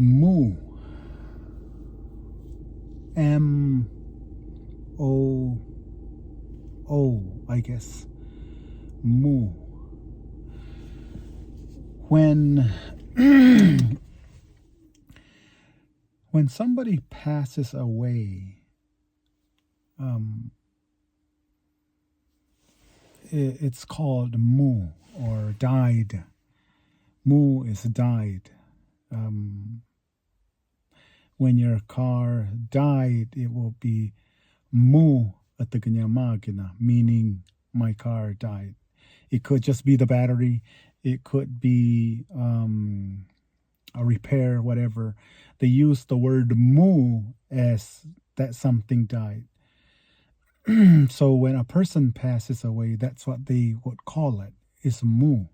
Mu. M-O-O, I guess. Mu. When when somebody passes away, it's called mu or died. Mu is died. When your car died, it will be mu at the ganyamagina, meaning my car died. It could just be the battery. It could be a repair, whatever. They use the word mu as that something died. So when a person passes away, that's what they would call it, is mu.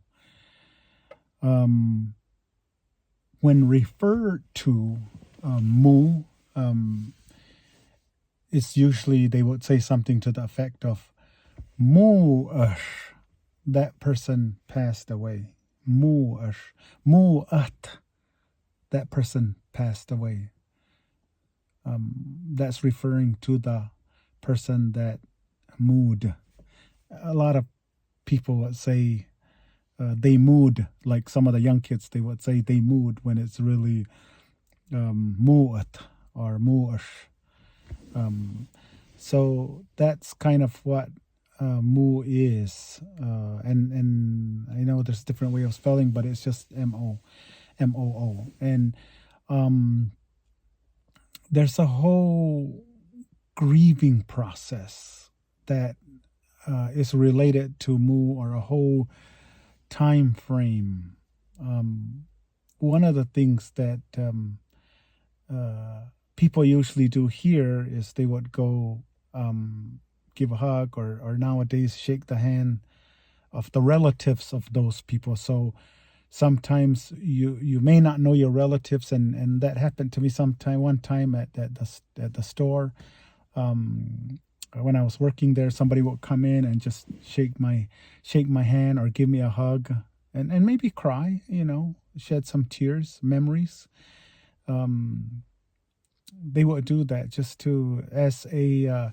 When referred to mu, it's usually they would say something to the effect of mu that person passed away. Mu at that person passed away. That's referring to the person that moved. A lot of people would say they moved, like some of the young kids, they would say they moved when it's really mu'at or mu'ash. So that's kind of what mu is. And I know there's a different way of spelling, but it's just M-O-O. And there's a whole grieving process that is related to mu, or a whole time frame. One of the things that people usually do here is they would go give a hug, or nowadays shake the hand of the relatives of those people. So sometimes you may not know your relatives, and that happened to me one time at the store. When I was working there, somebody would come in and just shake my hand or give me a hug, and maybe cry, shed some tears, memories. They would do that just as a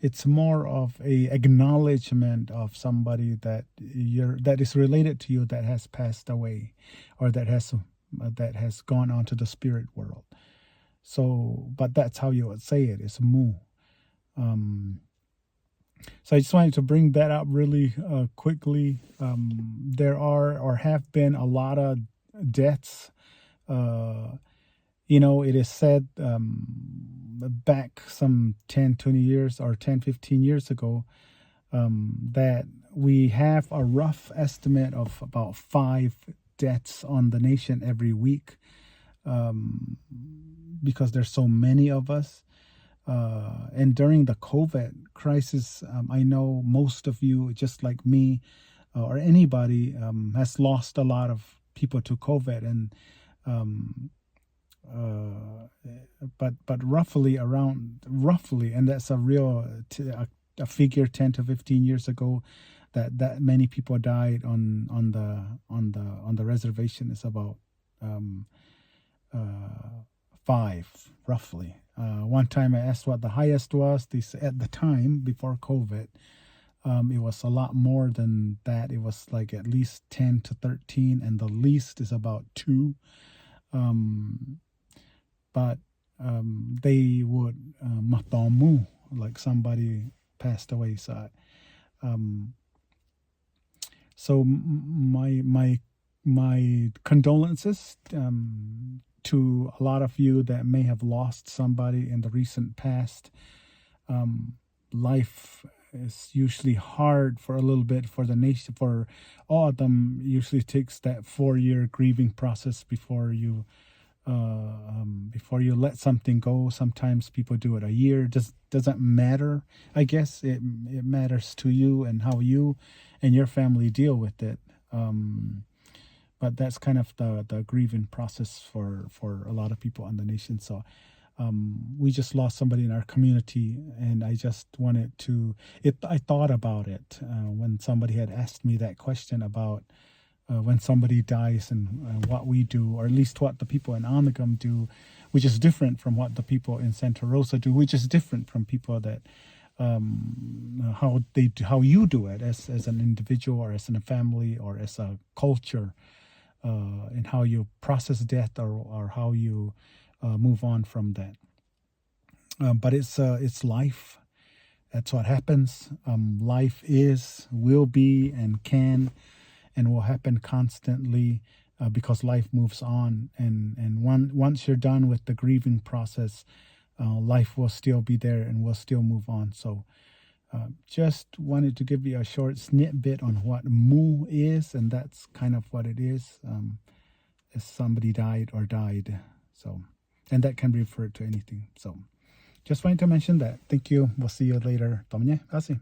it's more of a acknowledgement of somebody that is related to you, that has passed away, or that has gone on to the spirit world. So, but that's how you would say it, is mu. So I just wanted to bring that up really quickly. There are, or have been, a lot of deaths. It is said back some 10, 20 years or 10, 15 years ago that we have a rough estimate of about 5 deaths on the nation every week, because there's so many of us. And during the COVID crisis, I know most of you, just like me or anybody, has lost a lot of people to COVID, and but roughly, and that's a real a figure, 10 to 15 years ago, that many people died on the reservation is about 5 roughly. One time I asked what the highest was. They said at the time before COVID, it was a lot more than that. It was like at least 10 to 13, and the least is about 2. But they would matamu, like somebody passed away. So my condolences to a lot of you that may have lost somebody in the recent past. Life is usually hard for a little bit for the nation. For all of them, usually takes that 4-year grieving process before you let something go. Sometimes people do it a year. Doesn't matter. I guess it matters to you and how you and your family deal with it. But that's kind of the grieving process for a lot of people in the nation. So we just lost somebody in our community, and I just wanted to. I thought about it when somebody had asked me that question about when somebody dies and what we do, or at least what the people in Anagam do, which is different from what the people in Santa Rosa do, which is different from people that how you do it as an individual or as in a family or as a culture, and how you process death or how you move on from that. But it's life. That's what happens. Life is, will be, and can, and will happen constantly because life moves on. And once you're done with the grieving process, life will still be there and will still move on. So just wanted to give you a short snippet on what mu is, and that's kind of what it is. If somebody died or died. So, and that can refer to anything. So just wanted to mention that. Thank you. We'll see you later. Tomnya, kasih.